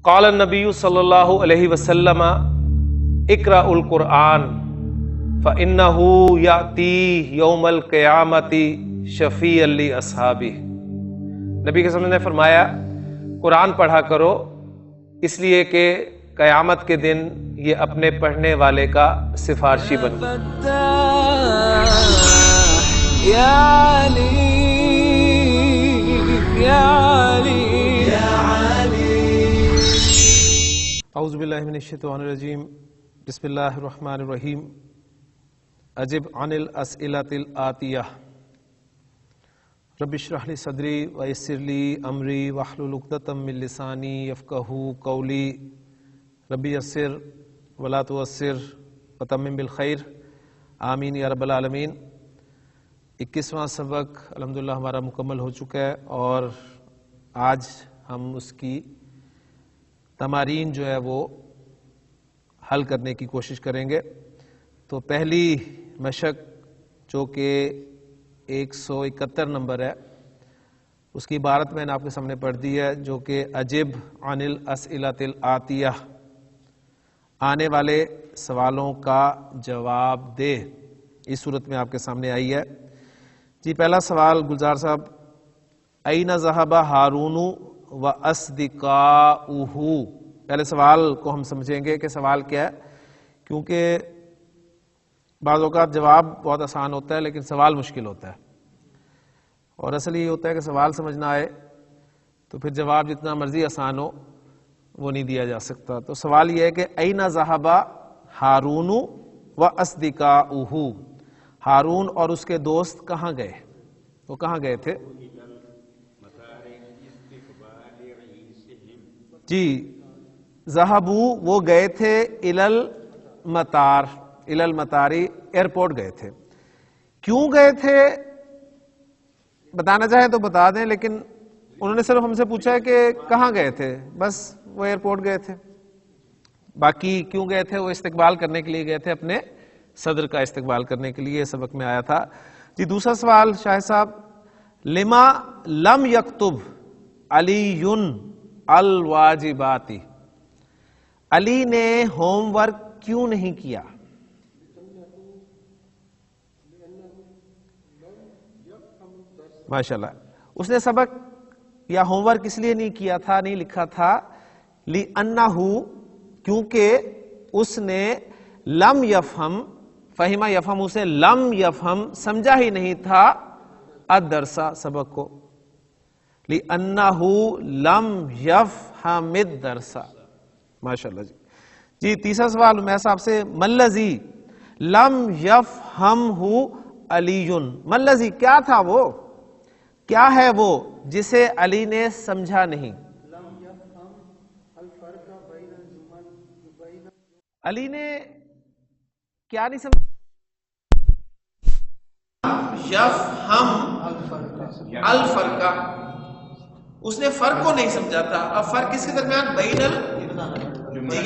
قال النبی صلی اللہ علیہ وسلم اقرأ القرآن فإنہ یأتی یوم القیامۃ شفیعا لأصحابہ۔ نبی کے نے فرمایا قرآن پڑھا کرو، اس لیے کہ قیامت کے دن یہ اپنے پڑھنے والے کا سفارشی بن اعوذ باللہ من الشیطان الرجیم، بسم اللہ الرحمن الرحیم۔ اجب عن الاسئلۃ الآتیہ، رب اشرح لی صدری ویسر لی امری واحلل عقدۃ من لسانی یفقہوا قولی، رب یسر ولا تعسر وتمم بالخیر، آمین یا رب العالمین۔ 21واں سبق الحمدللہ ہمارا مکمل ہو چکا ہے، اور آج ہم اس کی تمارین جو ہے وہ حل کرنے کی کوشش کریں گے۔ تو پہلی مشق جو کہ 171 نمبر ہے، اس کی عبارت میں نے آپ کے سامنے پڑھ دی ہے، جو کہ اجب عن الاسئلۃ الآتیہ، آنے والے سوالوں کا جواب دے، اس صورت میں آپ کے سامنے آئی ہے۔ جی پہلا سوال گلزار صاحب، این ذہب ہارون و اصدقاؤہ۔ پہلے سوال کو ہم سمجھیں گے کہ سوال کیا ہے، کیونکہ بعض اوقات جواب بہت آسان ہوتا ہے لیکن سوال مشکل ہوتا ہے، اور اصل یہ ہوتا ہے کہ سوال سمجھنا آئے تو پھر جواب جتنا مرضی آسان ہو وہ نہیں دیا جا سکتا۔ تو سوال یہ ہے کہ این ذہب ہارون و اصدقاؤہ، ہارون اور اس کے دوست کہاں گئے؟ وہ کہاں گئے تھے؟ جی ذہبوا، وہ گئے تھے المطار، المطاری، ایئرپورٹ گئے تھے۔ کیوں گئے تھے بتانا چاہیں تو بتا دیں، لیکن انہوں نے صرف ہم سے پوچھا ہے کہ کہاں گئے تھے، بس وہ ایئرپورٹ گئے تھے۔ باقی کیوں گئے تھے؟ وہ استقبال کرنے کے لیے گئے تھے، اپنے صدر کا استقبال کرنے کے لیے، سبق میں آیا تھا۔ جی دوسرا سوال شاہد صاحب، لما لم یکتب علی الواجبات، علی نے ہوم ورک کیوں نہیں کیا؟ ماشاءاللہ، اس نے سبق یا ہوم ورک اس لیے نہیں کیا تھا، نہیں لکھا تھا، لِأَنَّهُ، کیونکہ اس نے لم یفہم، فہمہ یفہم، اسے لم یفہم، سمجھا ہی نہیں تھا، الدرسہ، سبق کو، لِأَنَّهُ لم یفہم الدرسہ۔ ماشاءاللہ جی۔ جی تیسرا سوال عمیر صاحب سے، ملذی لم یفہمہ علی، ملذی کیا تھا وہ، کیا ہے وہ جسے علی نے سمجھا نہیں؟ علی نے کیا نہیں سمجھا؟ یفہم الفرق، اس نے فرق کو نہیں سمجھا تھا۔ اب فرق کس کے درمیان؟ بین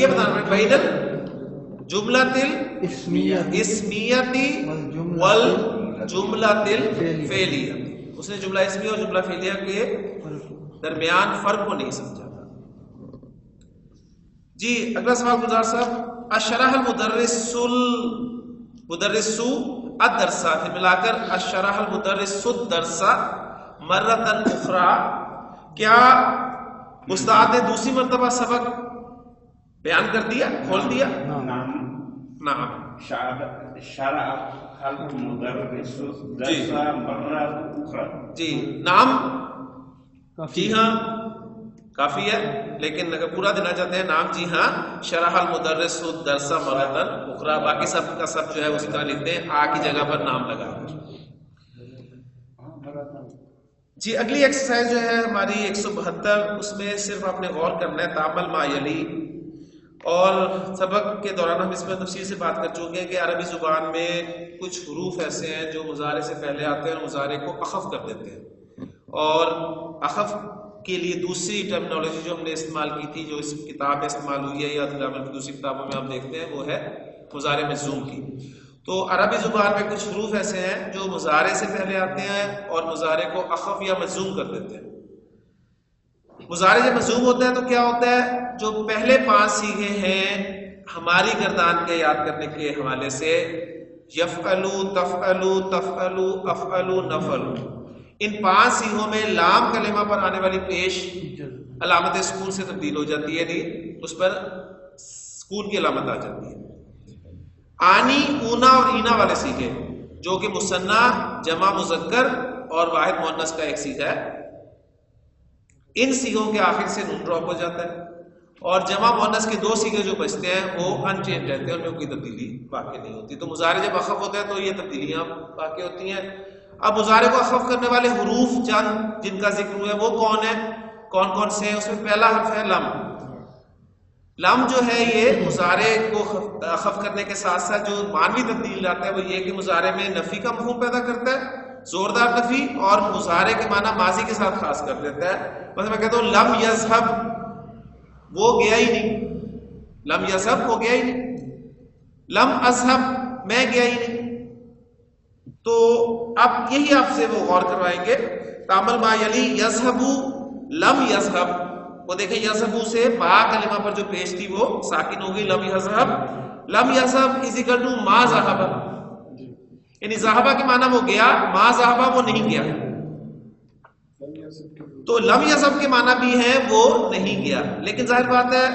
یہ بتانا پڑے، بین الجملۃ الاسمیۃ والجملۃ الفعلیہ، اس نے جملہ اسمیہ اور جملہ فعلیہ کے درمیان فرق کو نہیں سمجھا تھا۔ جی اگلا سوال گزار صاحب، اشرح المدرس الدرس، پھر ملا کر اشرح المدرس الدرس مرۃ اخرى، کیا استاد نے دوسری مرتبہ سبق بیان کر دیا، کھول دیا؟ نعم۔ شرح المدرس الدرس مرۃ اخرى، جی نعم، جی ہاں کافی ہے، لیکن اگر پورا دینا چاہتے ہیں نام، جی ہاں، شرح المدرس الدرس مرۃ اخرى، باقی سب کا سب جو ہے اسی طرح لکھتے ہیں، آ کی جگہ پر نام لگا کر۔ جی اگلی ایکسرسائز جو ہے ہماری 172، اس میں صرف آپ نے غور کرنا ہے، تعامل ما یلی، اور سبق کے دوران ہم اس میں تفصیل سے بات کر چکے ہیں کہ عربی زبان میں کچھ حروف ایسے ہیں جو مضارع سے پہلے آتے ہیں اور مضارع کو اخف کر دیتے ہیں، اور اخف کے لیے دوسری ٹرمنالوجی جو ہم نے استعمال کی تھی، جو اس کتاب میں استعمال ہوئی ہے یا گرامر کی دوسری کتابوں میں ہم دیکھتے ہیں، وہ ہے مضارع مجزوم کی۔ تو عربی زبان میں کچھ حروف ایسے ہیں جو مضارع سے پہلے آتے ہیں اور مضارع کو اخف یا مجزوم کر دیتے ہیں۔ مضارع جب مجزوم ہوتا ہے تو کیا ہوتا ہے؟ جو پہلے 5 صیغے ہیں ہماری گردان کے یاد کرنے کے حوالے سے، یفعلو، تفعلو، تفعلو، افعلو، نفعلو، ان 5 صیغوں میں لام کلمہ پر آنے والی پیش علامت سکون سے تبدیل ہو جاتی ہے، نہیں اس پر سکون کی علامت آ جاتی ہے۔ آنی، اونا اور اینا والے صیغے جو کہ مثنیٰ، جمع مذکر اور واحد مؤنث کا ایک صیغہ ہے، ان صیغوں کے آخر سے نون ڈراپ ہو جاتا ہے، اور جمع مؤنث کے 2 صیغے جو بچتے ہیں وہ ان چینج رہتے ہیں، ان میں کوئی تبدیلی واقع نہیں ہوتی۔ تو مضارع جب اخف ہوتا ہے تو یہ تبدیلیاں واقع ہوتی ہیں۔ اب مضارع کو اخف کرنے والے حروف چند جن کا ذکر ہوا ہے وہ کون ہے، کون کون سے ہیں؟ اس میں پہلا حرف ہے لم۔ لم جو ہے یہ مضارع کو اخف کرنے کے ساتھ ساتھ جو معنوی تبدیل لاتا ہے وہ یہ کہ مضارع میں نفی کا مفہوم پیدا کرتا ہے، زوردار نفی، اور مضارع کے معنی ماضی کے ساتھ خاص کر دیتا ہے۔ مثلا میں کہتا ہوں لم یذهب، وہ گیا ہی نہیں، لم یذهب وہ گیا ہی نہیں، لم اذهب میں گیا ہی نہیں۔ تو اب یہی آپ سے وہ غور کروائیں گے، تعمل ما یلی یذهب، لم یذهب، وہ دیکھیں یذهب سے با کلمہ پر جو پیش تھی وہ ساکن ہو گئی، لم یذهب، لم یذهب از اکول ٹو ما ذهب، یعنی ذهب کے معنی وہ گیا، ما ذهب وہ نہیں گیا، تو لم یذهب کے معنی بھی ہے وہ نہیں گیا۔ لیکن ظاہر بات ہے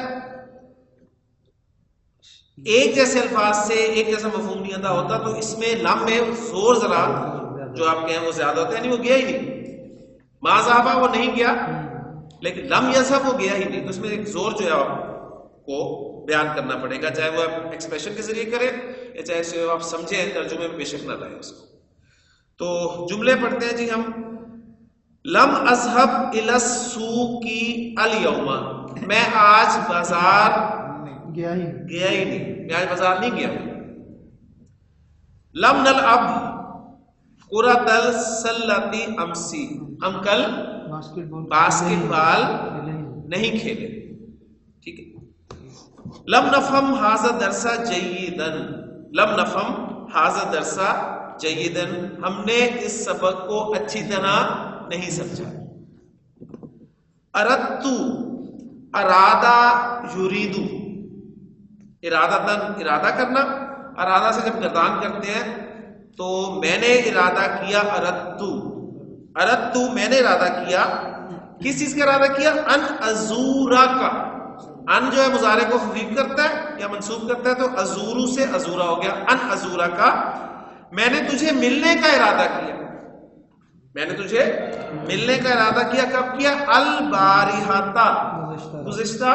ایک جیسے الفاظ سے ایک جیسا مفہوم نہیں ادا ہوتا، تو اس میں لم میں زور ذرا جو آپ کہیں وہ زیادہ ہوتا ہے، یعنی وہ گیا ہی نہیں، ما ذهب وہ نہیں گیا، لیکن لم یذهب وہ گیا ہی نہیں، تو اس میں ایک زور جو ہے آپ کو بیان کرنا پڑے گا، چاہے وہ آپ ایکسپریشن کے ذریعے کریں یا چاہے اسے آپ سمجھیں، ترجمے میں بے شک نہ لائیں اس کو۔ تو جملے پڑھتے ہیں جی ہم۔ لم اذهب الى السوق اليوم، میں آج بازار گیا ہی نہیں، میں آج بازار نہیں گیا۔ لم نلعب كرة السلة امسی، ہم کل باسکٹ بال نہیں کھیلے، ٹھیک ہے۔ لم نفهم هذا الدرس جيدا، لم نفهم هذا الدرس جيدا، ہم نے اس سبق کو اچھی طرح نہیں سمجھا۔ اردت، ارادہ یریدو، ارادتاً ارادہ کرنا، ارادہ سے جب گردان کرتے ہیں تو میں نے ارادہ کیا، اردت میں نے ارادہ کیا، کس چیز کا ارادہ کیا؟ ان ازورا کا، ان جو ہے مضارع کو خفیف کرتا ہے یا منصوب کرتا ہے، تو ازورو سے ازورا ہو گیا، ان ازورا کا، میں نے تجھے ملنے کا ارادہ کیا، میں نے تجھے ملنے کا ارادہ کیا، کب کیا؟ البارحہ، گزشتہ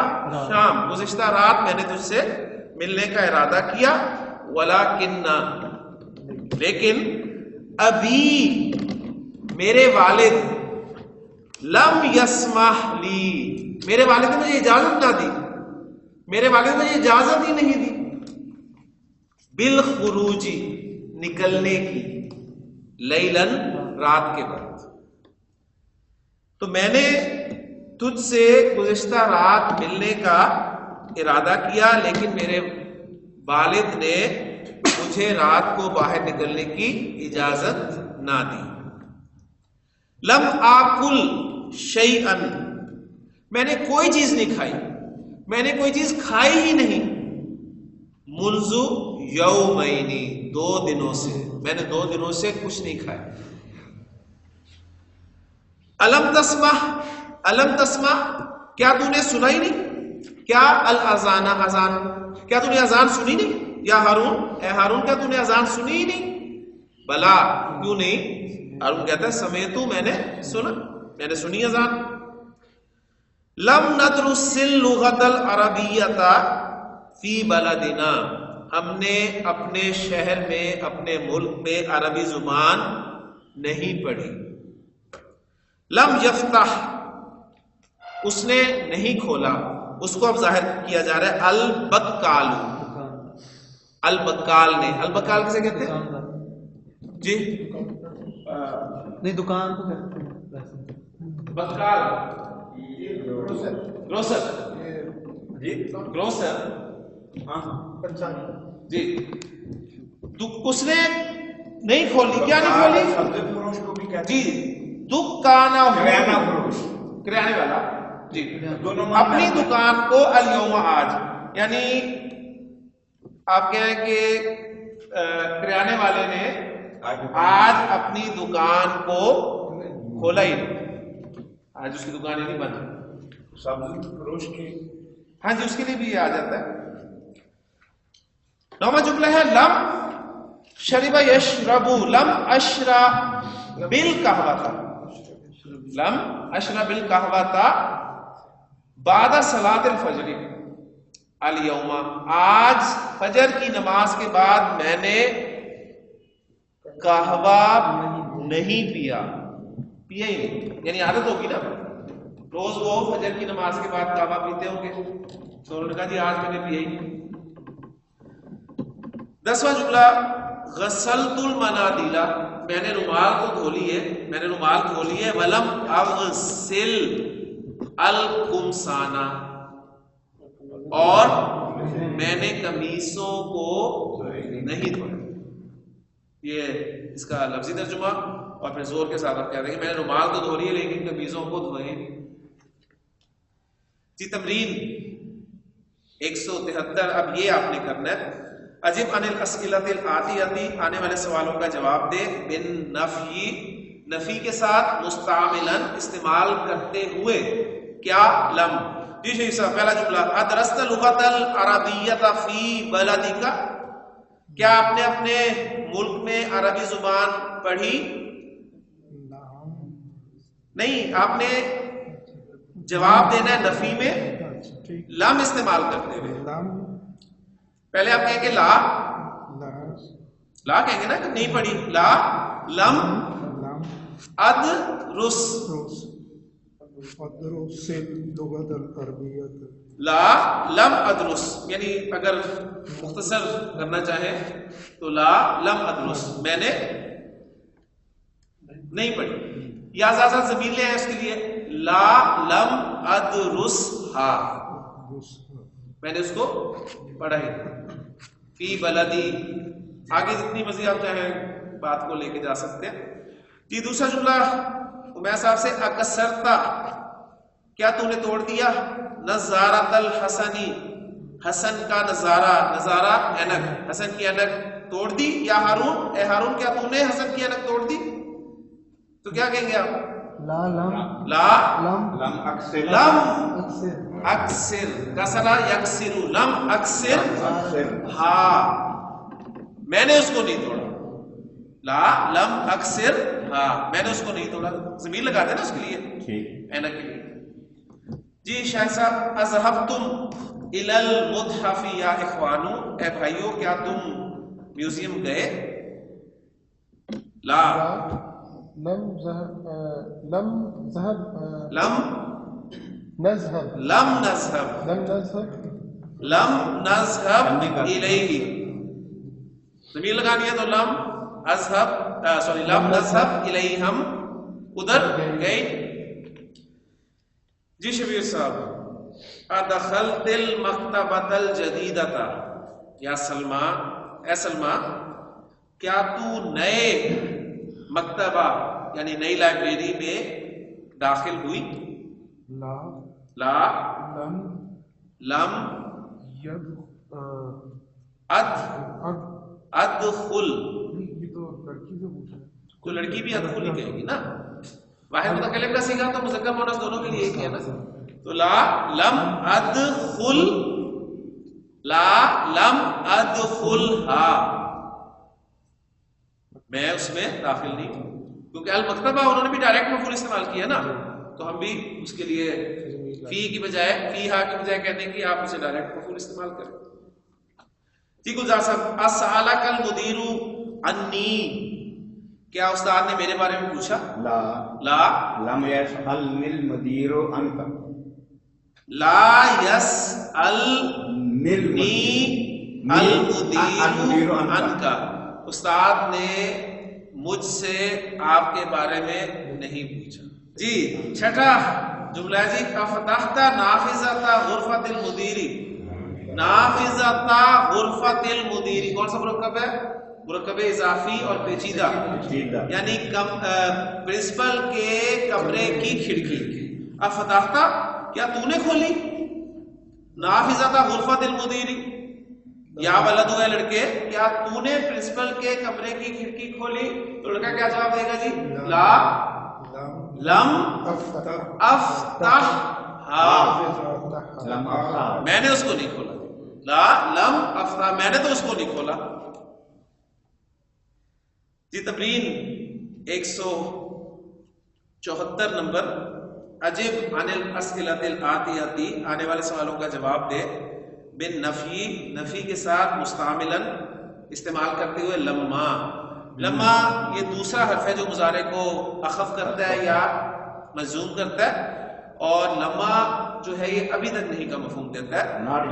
شام، گزشتہ رات میں نے تجھ سے ملنے کا ارادہ کیا۔ ولیکن، لیکن، ابھی میرے والد، لم یسمح لی، میرے والد نے مجھے اجازت نہ دی، میرے والد نے مجھے اجازت ہی نہیں دی، بالخروج، نکلنے کی، لیلن، رات کے وقت، تو میں نے تجھ سے گزشتہ رات ملنے کا ارادہ کیا، لیکن میرے والد نے مجھے رات کو باہر نکلنے کی اجازت نہ دی۔ لم آکل شیئا، میں نے کوئی چیز نہیں کھائی، میں نے کوئی چیز کھائی ہی نہیں، منذ یومین، 2 دنوں سے، میں نے 2 دنوں سے کچھ نہیں کھایا۔ الم تسمع، کیا تو نے سنا ہی نہیں؟ کیا الاذان، اذان، کیا تو نے اذان سنی نہیں؟ یا ہارون، اے ہارون کیا تو نے اذان سنی ہی نہیں؟ بلا، کیوں نہیں؟ ہارون کہتا ہے سمیتو، میں نے سنا، میں نے سنی اذان۔ لم ندرس اللغۃ العربیۃ فی بلدنا، ہم نے اپنے شہر میں، اپنے ملک میں عربی زبان نہیں پڑھی۔ لم یفتح، اس نے نہیں کھولا، اس کو اب ظاہر کیا جا رہا ہے البکال، البکال نے، البکال کسے کہتے ہیں جی؟ نہیں دکان کو کہتے ہیں بکال، گروسر جی، گروسر جی، تو اس نے نہیں کھولی، کیا نہیں کھولی جی؟ دکانہ، کریانے والا، جی اپنی دکان کو الیوم آج، یعنی آپ کہیں کہ کریانے والے نے آج اپنی دکان کو کھولا ہی نہیں، آج اس کی دکان ہی نہیں بند. سبزی فروش کی ہاں جی اس کے لیے بھی یہ آ جاتا ہے. نواں جملہ ہے لم شرب یشرب، لم اشرا بالقہوۃ، لم اشرا بالقہوۃ بعد صلاۃ الفجر الیوم، آج فجر کی نماز کے بعد میں نے قہوہ نہیں پیا ہی نہیں، یعنی عادت ہوگی نا روز وہ فجر کی نماز کے بعد قہوہ پیتے ہوں گے، تو انہوں نے کہا جی آج میں نے پیا ہی نہیں. 10واں جملہ غسلت المنادیل، میں نے رومال کو دھو لیے، میں نے رومال دھو لیے، ولم اغسل القمصانہ، اور میں نے قمیصوں کو نہیں دھویا. یہ اس کا لفظی ترجمہ، اور پھر زور کے ساتھ آپ کہہ رہے ہیں کہ میں نے رومال تو دھو لیے لیکن قمیصوں کو دھوئے نہیں. جی تمرین 173، اب یہ آپ نے کرنا ہے، اجب عن الاسئلۃ الآتیۃ، آنے والے سوالوں کا جواب دے، بالنفی، نفی کے ساتھ، مستعملا، استعمال کرتے ہوئے، کیا لم. جی شیخ صاحب پہلا جملہ ادرست لغت العربیۃ فی بلدک، کیا آپ نے اپنے ملک میں عربی زبان پڑھی؟ نہیں، آپ نے جواب دینا ہے نفی میں لم استعمال کرتے ہوئے. پہلے آپ کہیں گے لا، لا کہیں گے نا کہ نہیں پڑھی، لا لم ادرس، لا لم ادرس، یعنی اگر مختصر کرنا چاہیں تو لا لم ادرس، میں نے نہیں پڑھی. یا زیادہ ضمیر لے ہیں اس کے لیے، لا لم ادرس ہا، میں نے اس کو پڑھا ہی. فی بلدی، آگے جتنی مرضی آپ چاہیں بات کو لے کے جا سکتے ہیں. جی دوسرا جملہ عمیر صاحب سے، اکثرتا، کیا تو نے توڑ دیا، نظارت الحسنی، حسن کا نظارہ، نظارہ اینک، حسن کی اینک توڑ دی، یا ہارون، اے ہارون کیا تو نے حسن کی اینک توڑ دی؟ تو کیا کہیں گے آپ؟ لا لم، لا لم لم اکثر، لم اکثر، اکثر، کسرا یکسر، لم اکثر ہا، میں نے اس کو نہیں توڑا. لا لم اکثر ہا، میں نے اس کو نہیں توڑا، ضمیر لگا دیں نا اس کے لیے، اینک کے لیے. جی شاہ صاحب اذهبتم الى المتحف یا اخوانو، اے بھائیو کیا تم میوزیم گئے؟ لا لم ذهب، لم ذهب، لم نذهب، لم نذهب، لم نذهب، لم نذهب الیہ، ضمیر لگانی ہے تو لم اذهب، سوری لم نذهب الیہ، ہم ادھر گئے. جی شبیر صاحب ادخلت المکتبۃ الجدیدۃ، یا سلمہ، اے سلمہ کیا تو نئے مکتبہ یعنی نئی لائبریری میں داخل ہوئی؟ لا لا لم لم ید ادخل، یہ تو لڑکی سے پوچھا ہے، تو لڑکی بھی ادخل ہی کہے گی نا، واحد متکلم کا صیغہ تو مذکر مؤنث دونوں کے لیے ایک ہے نا. تو لا لم ادخل، لا لم ادخلھا، میں اس میں داخل نہیں ہوں، کیونکہ المکتبہ انہوں نے بھی ڈائریکٹ مفعول استعمال کیا نا، تو ہم بھی اس کے لیے فی کی بجائے، فی ہا کی بجائے کہنے کی آپ اسے ڈائریکٹ مفعول استعمال کریں. جی گلزار صاحب اسالک المدیر انی، کیا استاد نے میرے بارے میں پوچھا؟ لا لا لم يسألني المدير عنك، لا يسألنی المدیر عنک، استاد نے مجھ سے آپ کے بارے میں نہیں پوچھا. جی چھٹا جملہ ہے جی افتحت نافذۃ غرفۃ المدیر، نافذۃ غرفۃ المدیر کون سا مرکب ہے؟ مرکب اضافی اور پیچیدہ، یعنی پرنسپل کے کمرے کی کھڑکی. افتحت کیا تو نے کھولی؟ نافذۃ غرفۃ المدیر، یا ولد اے لڑکے کیا تو نے پرنسپل کے کمرے کی کھڑکی کھولی؟ تو لڑکا کیا جواب دے گا جی؟ لا لم افتح میں نے اس کو نہیں کھولا. لا لم افتح میں نے تو اس کو نہیں کھولا. جی تمرین 174 نمبر، اجب عن الاسئلۃ الآتیۃ، آنے والے سوالوں کا جواب دے بن نفی، نفی کے ساتھ مستعملا استعمال کرتے ہوئے لما. لما یہ دوسرا حرف ہے جو مضارع کو اخف کرتا ہے یا مجزوم کرتا ہے، اور لما جو ہے یہ ابھی تک نہیں کا مفہوم دیتا ہے.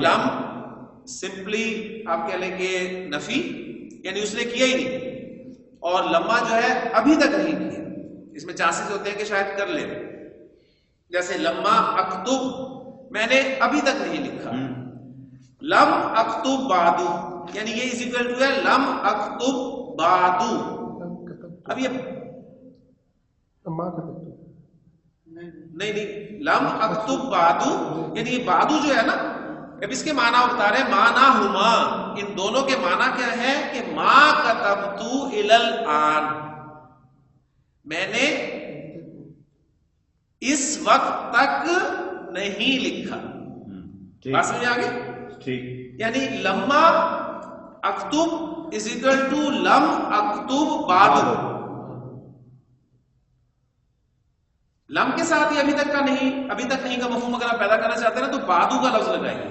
لم سمپلی آپ کہہ لیں کہ نفی، یعنی اس نے کیا ہی نہیں، اور لما جو ہے ابھی تک نہیں کیا. اس میں چانسز ہوتے ہیں کہ شاید کر لے، جیسے لما اکتب میں نے ابھی تک نہیں لکھا. لم اکتب بعدو یعنی یہ از اکول ٹو ہے لم اکتب بعدو. اب یہ نہیں لم اکتب بعدو یعنی یہ بعدو جو ہے نا، اب اس کے معنی بتا رہے ہیں. معنی ہما، ان دونوں کے معنی کیا ہے کہ ما کتبتو الی الان، میں نے اس وقت تک نہیں لکھا. بات سمجھ آ گئی؟ ٹھیک. یعنی لما اکتب از اکول ٹو لم اکتب بعد. لم کے ساتھ ہی ابھی تک کا نہیں، ابھی تک نہیں کا مفہوم اگر آپ پیدا کرنا چاہتے ہیں نا تو بعدو کا لفظ لگائیے.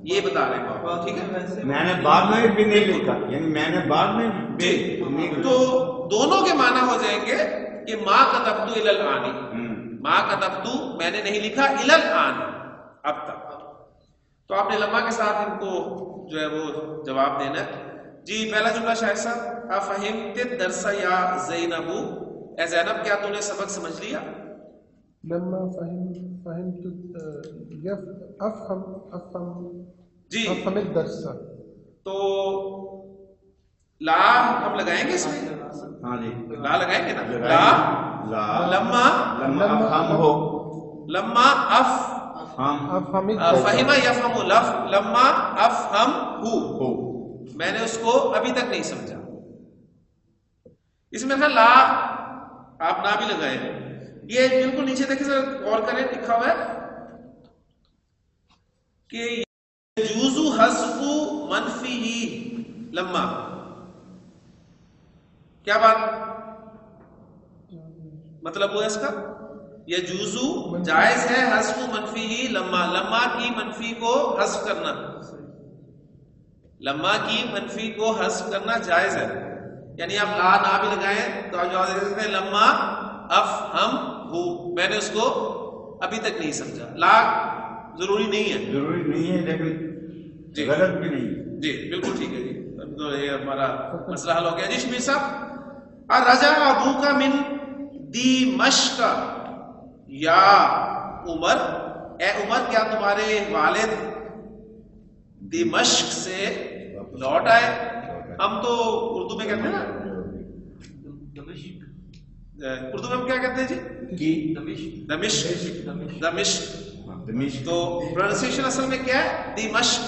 یہ بتا رہے ہیں پاپا، ٹھیک ہے. میں نے بعد میں بھی نہیں لکھا، یعنی میں نے بعد میں بھی نہیں لکھا. تو دونوں کے معنی ہو جائیں گے کہ ما کتبتو الی الان، ما کتبتو میں نے نہیں لکھا، الی الان اب تک. تو آپ نے لمحہ کے ساتھ ان کو جو ہے وہ جواب دینا ہے. جی پہلا جملہ شاعر صاحب، افہمت الدرس یا زینب، اے زینب کیا تو نے سبق سمجھ لیا؟ لما فهمت افهم جی افهم الدرس. تو لا ہم لگائیں گے اس میں؟ ہاں جی لا لگائیں گے نا. لا لما افہم ہو، لما افهم فہم یفہم لما افہم ہو، میں نے اس کو ابھی تک نہیں سمجھا. اس میں تھا لا، آپ نہ بھی لگائے. یہ بالکل نیچے دیکھیں ذرا غور کریں، لکھا ہوا ہے کہ یجوز حذف منفی لما. کیا بات مطلب ہوا اس کا؟ یجوز جائز ہے حذف منفی لما، لما کی منفی کو حذف کرنا، لما کی منفی کو حذف کرنا جائز ہے. یعنی آپ لا نہ بھی لگائیں تو آپ جواب دے سکتے ہیں لما افہم ہو، میں نے اس کو ابھی تک نہیں سمجھا. لا ضروری نہیں ہے، ضروری نہیں ہے لیکن جی غلط بھی نہیں. جی بالکل ٹھیک ہے. جی تو یہ ہمارا مسئلہ حل ہو گیا. جی شبیر صاحب، رجا ابوک من دمشق یا عمر، اے عمر کیا تمہارے والد دمشق سے لوٹ آئے؟ ہم تو اردو میں کہتے ہیں نا، اردو میں ہم کیا کہتے ہیں جی؟ دمشق. دمشق تو پروننسیشن اصل میں کیا ہے؟ دمشق.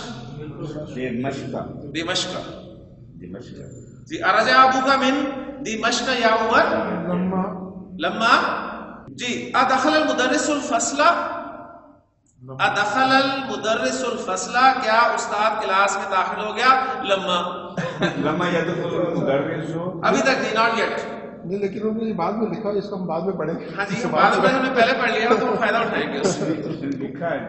دمشق جی. ارجع ابوک من دمشق یا عمر لما جی. ادخل المدرس الفصل، ادخل المدرس الفصل کیا استاد کلاس میں داخل ہو گیا؟ لما يدخل المدرس ابھی تک نہیں، ناٹ یٹ. نہیں لیکن انہوں نے بعد میں لکھا، اس کو ہم بعد میں پڑھیں گے. ہاں جی بعد میں ہم نے پہلے پڑھ لیا تو فائدہ اٹھائیں گے اس سے. لکھا ہے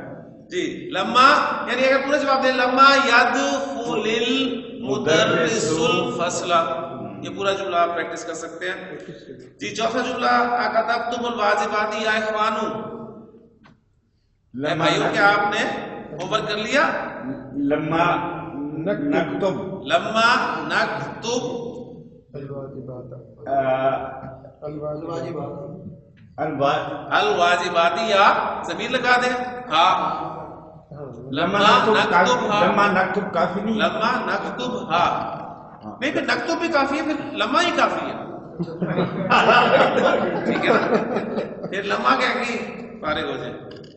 جی لما یعنی اگر پورا جواب دیں لما يدخل المدرس الفصل، یہ پورا جملہ آپ پریکٹس کر سکتے ہیں. جی چوتھا جملہ اکتبتم الواجبات یا اخوانو، اے بھائیوں کیا آپ نے ہوم ورک کر لیا؟ لما نکتب لما نکتب الواجبات یا ضمیر لگا دیں. ہاں لما نکتب ہاں، لما نکتب کافی نہیں، لما نکتب ہاں نہیں پھر نکتب بھی کافی ہے، پھر لما ہی کافی ہے. ٹھیک ہے نا، پھر لما کہہ کے فارغ ہو جائے.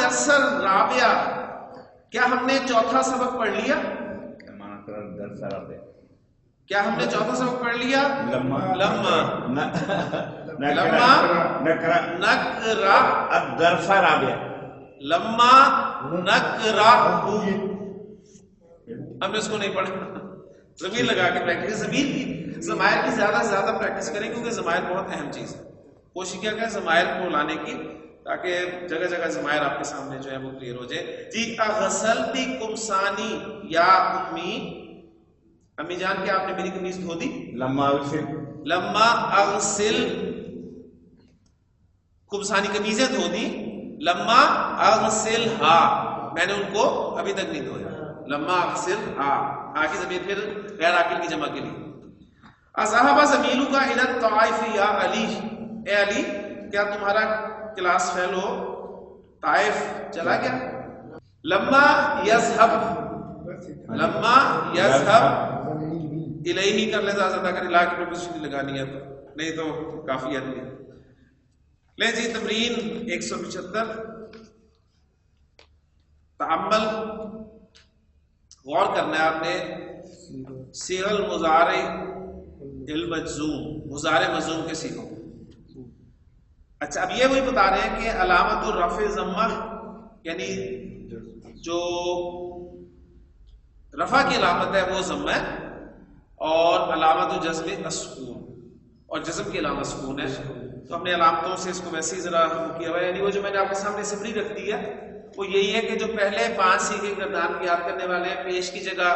درس رابعہ، کیا ہم نے چوتھا سبق پڑھ لیا؟ کیا ہم نے چوتھا سبق پڑھ لیا؟ لما نقرأ الدرس رابع لما نقرأ، ہم نے اس کو نہیں پڑھا. ضمیر لگا کے پریکٹس، ضمیر کی ضمائر کی زیادہ سے زیادہ پریکٹس کریں کیونکہ ضمائر بہت اہم چیز ہے. کوشش کیا کریں ضمائر کو لانے کی تاکہ جگہ جگہ ضمائر آپ کے سامنے جو ہے وہ کلیئر ہو جائے. جی اغسلتی کمسانی یا امی، امی جان کیا آپ نے میری قمیض دھو دی؟ لما اغسل لما اغسل کمسانی قمیضیں دھو دی، لما اغسل ہا میں نے ان کو ابھی تک نہیں دھویا. لما اغسل ہا، ہا کی ضمیر پھر غیر عاقل کی جمع کے لیے. اذهب زميلك الى الطائف یا علی، اے علی کیا تمہارا کلاس فیلو طائف چلا گیا؟ لما یذهب، لما یذهب الیہ کر لے زیادہ کر الہ کی پریپوزیشن لگانی ہے تو نہیں تو کافی ہے. لیں جی تمرین 175 تعمل، غور کرنا ہے آپ نے. صیغ المضارع المجزوم، مضارع مجزوم کے صیغوں. اچھا اب یہ وہی بتا رہے ہیں کہ علامت الرفع ضمہ، یعنی جو رفع کی علامت ہے وہ ضمہ ہے، اور علامت الجزم السکون، اور جزم کی علامت سکون ہے. تو ہم نے علامتوں سے اس کو ویسے ہی ذرا کیا ہوا ہے، یعنی وہ جو میں نے آپ کے سامنے سمری رکھ دی ہے وہ یہی ہے کہ جو پہلے 5 صیغے کردار کی یاد کرنے والے ہیں، پیش کی جگہ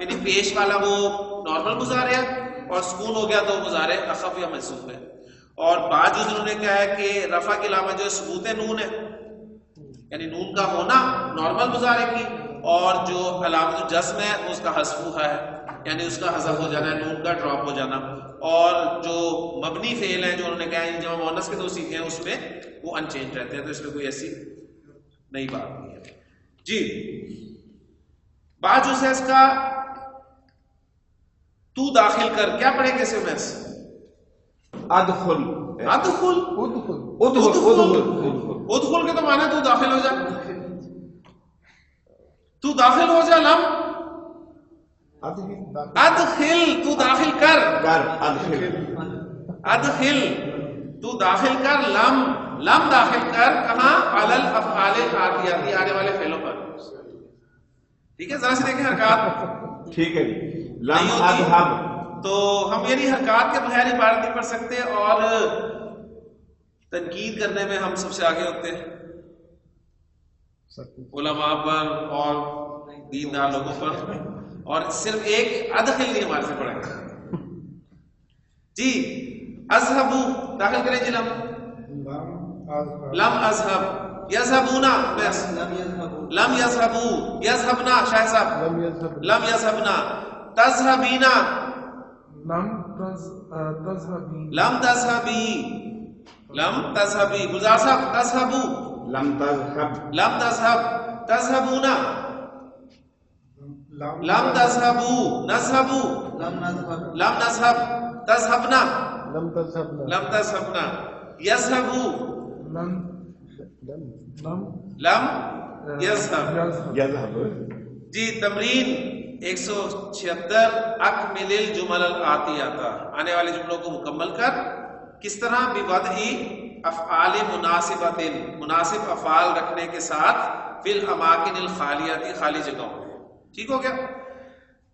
یعنی پیش والا وہ نارمل مضارع ہے، اور سکون ہو گیا تو مضارع اخف یا مجزوم ہے. اور بعد جو انہوں نے کہا ہے کہ رفع کی علامت جو ثبوت نون ہے، یعنی نون کا ہونا نارمل مضارع کی، اور جو علامت الجزم ہے اس کا حذف ہے، یعنی اس کا حذف ہو جانا ہے، نون کا ڈراپ ہو جانا. اور جو مبنی فعل ہیں جو انہوں نے کہا ہے جمع مؤنث کے 2 صیغے ہیں اس میں وہ ان چینج رہتے ہیں، تو اس میں کوئی ایسی نئی بات نہیں ہے. جی بعد جو ہے اس کا تو داخل کر، کیا پڑھیں گے اسے میں؟ ادخل ادخل ادخل کے تو معنی تو داخل ہو جا، تو داخل ہو جا. لم ادخل تو داخل کر، ادخل تو داخل کر، لم لم داخل کر کہاں؟ علی الافعال الاتیاتی، آنے والے فعلوں پر. ٹھیک ہے ذرا سے دیکھیں حرکات ٹھیک ہے جی. لم اذهب، تو ہم یعنی حرکات کے بغیر عبارت نہیں پڑھ سکتے، اور تنقید کرنے میں ہم سب سے آگے ہوتے ہیں علماء پر اور دیندار لوگوں پر، اور صرف ایک ادخل نہیں ہمارے سے پڑھیں گے. جی اذهب داخل کریں جی. لم اذهب، یذهبون، لم یذهبوا، یذهبنا شاہ صاحب، لم یذهبنا. تذهبین، لم تذهبی، لم تذهبی. گلزار صاحب تذهبوا، لم تذهب، لم تذهب. تذهبون، لم تذهبوا. نذهبوا، لم نذهب. تذهبنا، لم تذهبنا. يذهبوا، لم يذهب. جی تمرین 176 اکمل الجمل الآتیہ، آنے والے جملوں کو مکمل کر. کس طرح؟ بوضع افعال مناسبۃ، مناسب افعال رکھنے کے ساتھ، فی الاماکن الخالیۃ، خالی جگہوں میں. ٹھیک ہو گیا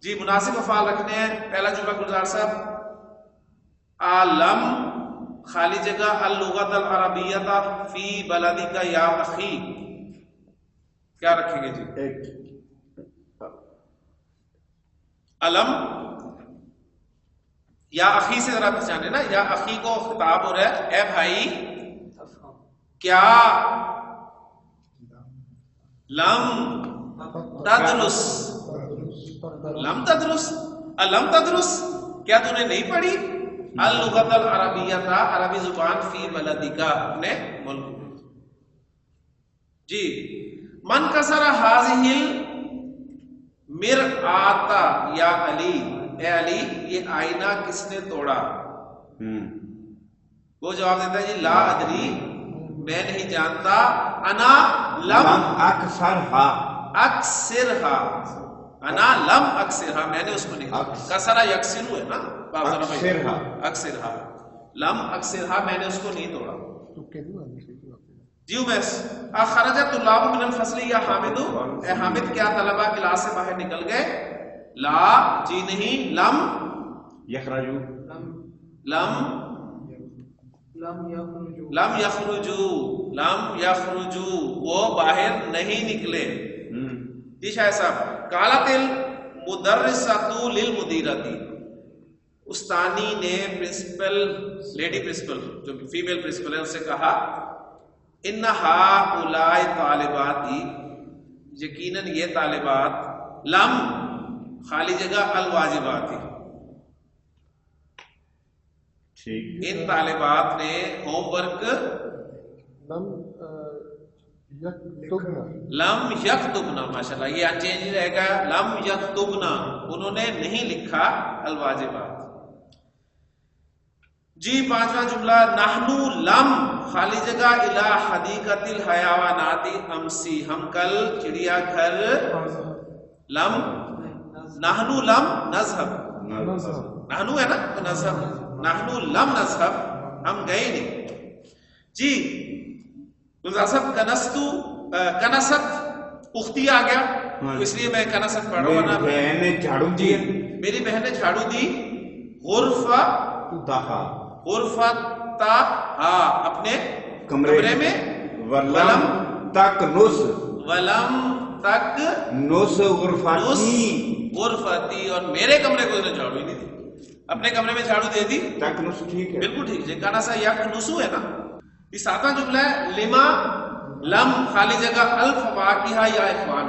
جی. مناسب افعال رکھنے ہیں. پہلا جملہ گلزار صاحب، عالم خالی جگہ اللغت العربیۃ فی بلدک یا اخی، کیا رکھیں گے جی؟ علم یا اخی سے ذرا پہچانے نا، یا اخی کو خطاب ہو رہا ہے، اے بھائی کیا لم تدرس، لم تدرس، علم تدرس کیا تو نے نہیں پڑھی؟ اللغت العربیۃ، عربی زبان، فی بلدک، اپنے ملک میں. جی من کسر ہذہ المرآۃ یا علی، اے علی یہ آئینہ کس نے توڑا؟ وہ جواب دیتا ہے جی لا ادری، میں نہیں جانتا، انا لم اکثرھا، اکثرھا، انا لم اکثرھا، میں نے اس کو نہیں، کسرہ یکسرو ہے نا، اکثرھا، اکثرھا، لم اکثرھا، میں نے اس کو نہیں توڑا. جیو میس اخرجت طلاب من الفصل یا حامد، اے حامد کیا طلبہ کلاس سے باہر نکل گئے؟ لا جی نہیں، لم یخرجو، لم یخرجو، لم یخرجو، وہ باہر نہیں نکلے. جی شاہ صاحب، قالت المدرسۃ للمدیرۃ، استانی نے پرنسپل، لیڈی پرنسپل جو فیمیل پرنسپل ہے، اس سے کہا ان ہؤلاء طالباتی، یقیناً یہ طالبات، لم خالی جگہ الواجبات، ان طالبات نے ہوم ورک لم یکتبنا، ماشاءاللہ یہ انچینج رہے گا، لم یکتبنا، انہوں نے نہیں لکھا الواجبات. جی پانچواں جملہ، نحنو لم خالی جگہ الى حدیقۃ الحیوانات امسی، ہم کل چڑیا گھر، لم نحنو لم نذهب، نحنو ہے نا تو نذهب، نحنو لم نذهب، ہم گئے نہیں. جی صاحب کنست پختی آ گیا تو اس لیے میں کنست پڑھ رہا ہوں. بہن نے جھاڑو دی، میری بہن نے جھاڑو دی. غرفہ غرفتہ، اپنے کمرے میں. ولم تک نس، ولم تک نس غرفتی، غرفتی، اور میرے کمرے کو انہوں نے جھاڑو ہی نہیں دی، اپنے کمرے میں جھاڑو دے دی. تک نس ٹھیک ہے، بالکل ٹھیک ہے، کانا سا یک نسو ہے نا. یہ ساتواں جملہ ہے، لما لم خالی جگہ الفواکہ یا اخوان،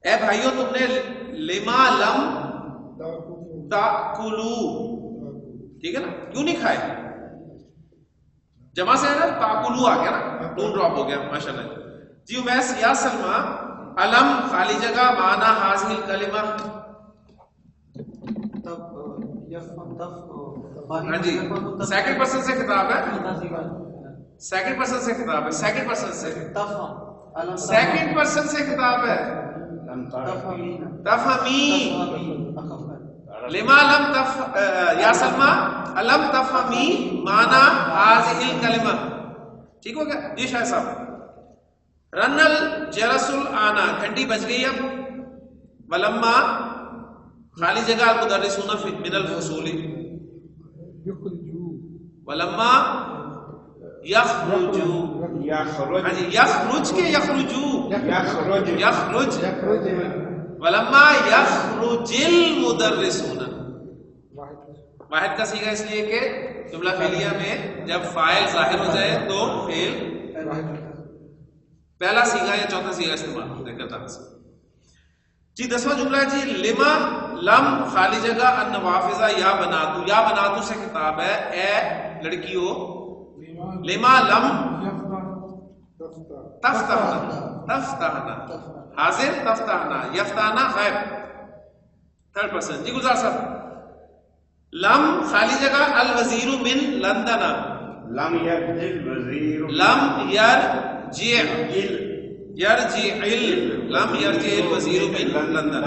اے بھائیو تم نے لما لم تاکلو، ٹھیک ہے نا، کیوں نہیں کھائے؟ جمع سے ہے نا، تاکلو آ گیا نا، نون ڈراپ ہو گیا، ماشاءاللہ. جی امیس یا سلمہ، علم خالی جگہ معنی حاضر الکلمہ، ہاں جی سیکنڈ پرسن سے خطاب ہے، سیکنڈ پرسن سے خطاب ہے، سیکنڈ پرسن سے، سیکنڈ پرسن سے خطاب ہے. تفہمی، لما لم یا سلمہ لم تفہمی معنی حاضر الکلمہ، ٹھیک ہو گیا. جی شاہ صاحب، رن الجرس الآنا، گھنٹی بج گئی اب. ولما خالی جگہ المدرسون من الفصول، ولما یخرجو، ہاں جی یخرج کے یخرجو، یخرج، ولما یخرج المدرسون، واحد کا صیغہ اس لیے کہ جملہ فعلیہ میں جب فاعل ظاہر ہو جائے تو فعل پہلا صیغہ یا چوتھا صیغہ استعمال ہوتا ہے کرتا ہے. جی دسواں جملہ ہے جی، لما لم خالی جگہ النوافذ یا بناتو، یا بناتو سے خطاب ہے، اے لڑکیوں. لما لم تفتحنا، تفتحنا حاضر، تفتحنا یفتحنا غائب، تھرڈ پرسن. جی گلزار صاحب، لم خالی جگہ الوزیر من لندن، لم یرجع الوزیر، لم یرجع، یرجع، لم یرجع الوزیر من لندن.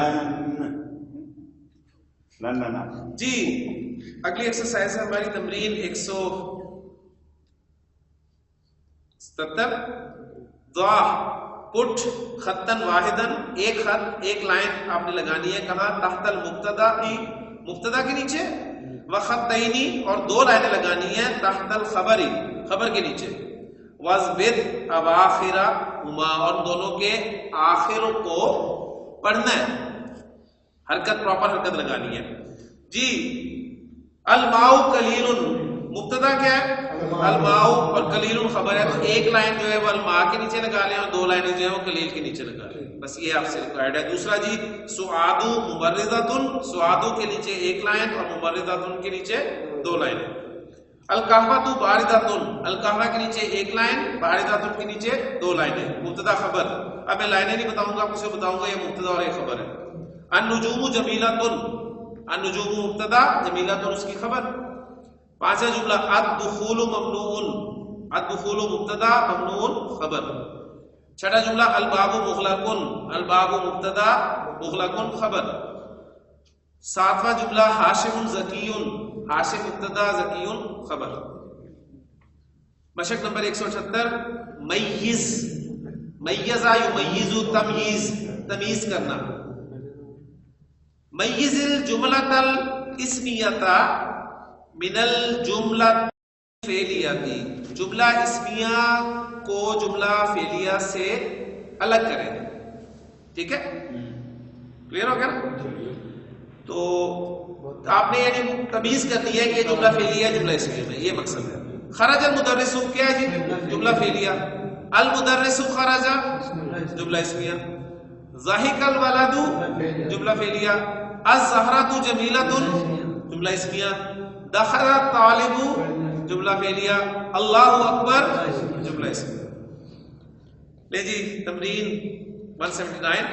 لندن. جی اگلی ایکسرسائز ہے ہماری تمرین 177. ضع پٹ خطن واحدن، ایک خط ایک لائن آپ نے لگانی ہے، کہاں؟ تحت المبتدا، مبتدا کے نیچے، وخطینی، اور دو لائنیں لگانی ہیں تحت الخبری، خبر کے نیچے، وَاضْبِطْ أَوَاخِرَهُمَا، اور دونوں کے آخروں کو پڑھنا ہے، حرکت پراپر حرکت لگانی ہے. جی الماء قلیل، مبتدا کیا ہے؟ الماء، اور قلیل خبر ہے، تو ایک لائن جو ہے وہ الماء کے نیچے لگا لیں اور دو لائنیں جو ہے وہ قلیل کے نیچے لگا لیں، بس یہ آپ سے ریکوائرڈ ہے. دوسرا جی سعاد مبرزۃ، سعاد کے نیچے ایک لائن اور مبرزۃ کے نیچے دو لائنیں. القہوۃ باردۃ، القہوہ کے نیچے ایک لائن، باردۃ کے نیچے دو لائنیں، مبتدا خبر. اب میں لائنیں نہیں بتاؤں گا، آپ اسے بتاؤں گا یہ مبتدا اور یہ خبر ہے. النجوم جمیلۃ، النجوم مبتدا، جمیلۃ اس کی خبر. پانچواں جملہ الدخول ممنوع، الدخول مبتدا ممنون خبر. چھٹا جملہ الباب مغلقن، الباب مبتدا مغلقن خبر. ساتواں جملہ ہاشم ذکیٌ، ہاشم مبتدا ذکیٌ خبر. مشق نمبر 178 میز، میزا یمیز تمییز، تمیز کرنا. میز الجملۃ الاسمیۃ من الجملۃ فعلیتی، جملہ اسمیہ کو جملہ فعلیہ سے الگ کریں. ٹھیک ہے، کلیئر ہو گیا نا؟ تو آپ نے یعنی تمیز کرنی ہے کہ یہ جملہ فعلیہ ہے جملہ اسمیہ میں، یہ مقصد ہے. خرج المدرس کیا ہے جی؟ جملہ فعلیہ. المدرس خرج جملہ اسمیہ. ضحک الولد جملہ فعلیہ. الزہرۃ جمیلۃ جملہ اسمیہ. دخل الطالب جملہ فعلیہ. اللہ اکبر جملہ اسمیہ. لے جی تمرین 179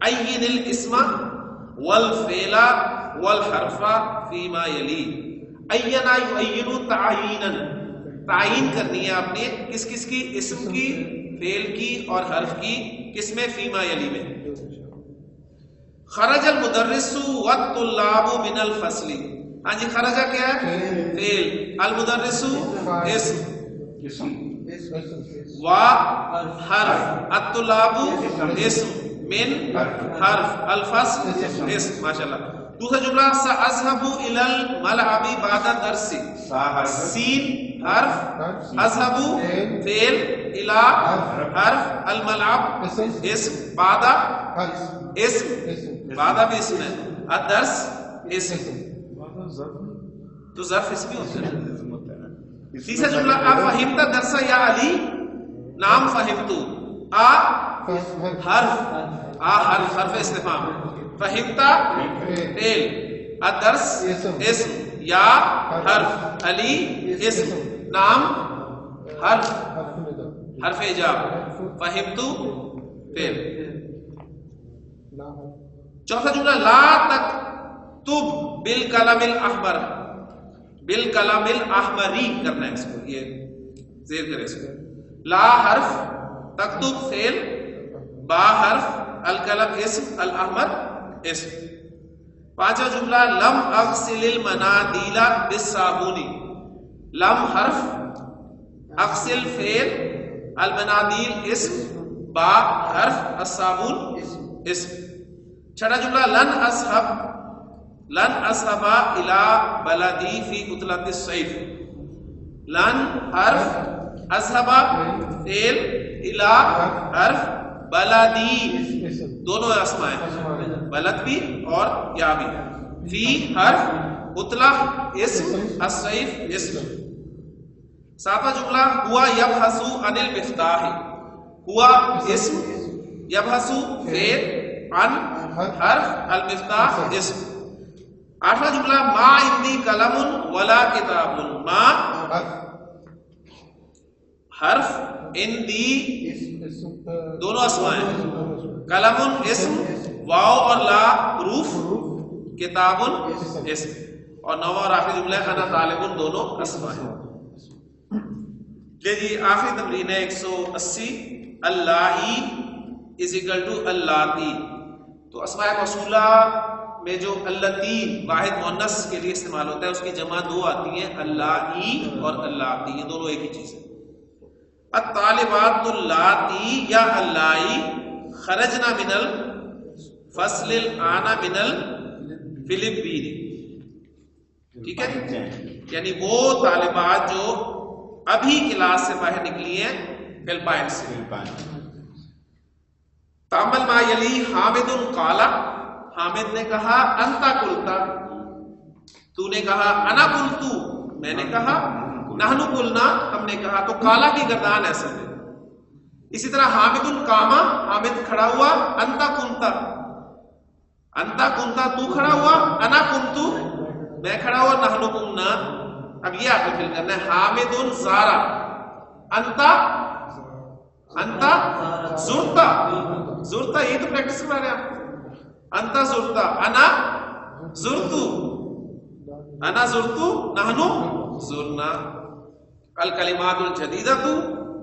عین الاسم والفعل والحرف فيما يلي. عین یعین تعیینا، تعیین کرنی ہے آپ نے کس کس کی؟ اسم کی، فعل کی اور حرف کی. کس میں؟ فیما یلی میں. خرج المدرس والطلاب من الفصل. ہاں جی، خرجہ کیا ہے؟ فعل. المدرس اسم و حرف. الطلاب اسم، من حرف، الفصل اسم. ماشاءاللہ. دوسرا جملہ سأذهب إلى الملعب بعد الدرس. سین حرف، اذهب فعل، إلى حرف، الملعب اسم، بعد اسم، بعد بھی اسم ہے. الدرس اسم، تو ظرف اسمی ہوتا ہے. تیسرا جملہ افہمت درس یا علی؟ نام فہمت. حرف، حرف، حرف استفہام. فہمت فعل، الدرس اسم، یا حرف، علی اسم، نام حرف، حرف ایجاب. فہمت فعل. چوتھا جملہ لا تکتب بالقلم الاحمر. بالقلم الاحمری کرنا ہے اس کو، یہ زیر کرے اس کو. لا حرف، تکتب فعل، با حرف، القلم اسم، الاحمر اسم. پانچواں جملہ لم اغسل المنادیل بالصابون. لم حرف، اغسل فعل، المنادیل اسم، با حرف، الصابون اسم. چھٹا جملہ لن اصحب، لن اصحب الى بلدی فی عطلۃ الصیف. لن حرف، اصحب فعل، الى حرف، بلدی دونوں اسماء ہیں، بلد بھی اور یا بھی. فی حرف، عطلہ اسم، الصیف اسم. ساتواں جملہ ہوا یبحث عن المفتاح. ہوا اسم، یبحث فعل، عن حرف، المفتاح اسم. آٹھواں جملہ ما عندی قلم ولا کتاب. ما حرف، عندی دونوں اسماء ہیں. قلم اسم، واو اور لا حروف، کتاب اسم. اور نواں اور آخری جملہ انا طالب دونوں اسماء ہیں. جی آخری تمرین ہے 180 اللائی از اکول ٹو اللاتی. تو اسماء موصولہ میں جو اللتی واحد مؤنث کے لیے استعمال ہوتا ہے اس کی جمع دو آتی ہیں، اللائی اور اللاتی. یہ دونوں ایک ہی چیز ہے. الطالبات اللاتی یا اللائی خرجنا من الفصل الآن من الفلپین. ٹھیک ہے، یعنی وہ طالبات جو ابھی کلاس سے باہر نکلی ہیں فلپائن سے. تامل ما یلی حامد قال. حامد نے کہا انتا قلتا، تو نے کہا انا قلتو، میں نے کہا. نحن قلنا، ہم نے کہا. تو کالا کی گردان ایسا ہے. اسی طرح حامد قاما، حامد کھڑا ہوا. انتا کنتا، انتا کنتا تو کھڑا ہوا. انا کنتو میں کھڑا ہوا. نحن قمنا. اب یہ آپ کو فل کرنا ہے. حامد زارا. انتا، انتا زرتا. زرتا یہ تو پریکٹس کروا رہے ہیں آپ. انتا زرتا، انا زرتو، انا زرتو، نحنو زرنا. الکلمات الجدیدۃ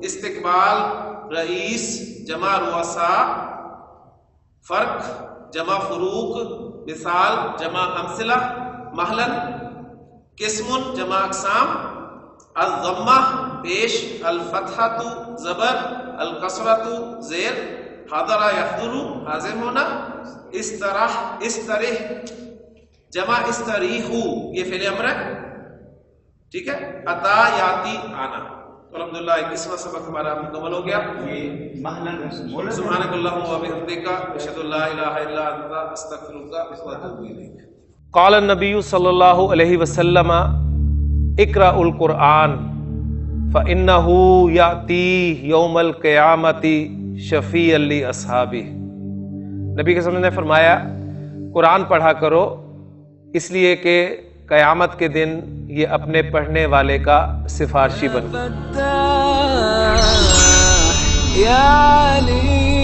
استقبال رئیس جمع رؤسا، فرق جمع فروق، مثال جمع امثلہ، محلا قسم جمع اقسام، الضمہ پیش، الفتحۃ زبر، الکسرۃ زیر، حضر یحضر حاضر ہونا، استراح استرح جمع استریح یہ فعل امر ہے، ٹھیک ہے، اتا یاتی آنا۔ تو الحمدللہ 21واں سبق ہمارا مکمل ہو گیا۔ یہ محلن سبحانک اللہم و بحمدک اشہد ان لا الہ الا انت استغفرک و اتوب الیک۔ قال النبی صلی اللہ علیہ وسلم اقرأ القرآن فإنه یأتی یوم القیامۃ شفیعا لاصحابہ۔ نبی کے وسلم نے فرمایا قرآن پڑھا کرو اس لیے کہ قیامت کے دن یہ اپنے پڑھنے والے کا سفارشی بن۔ یا علی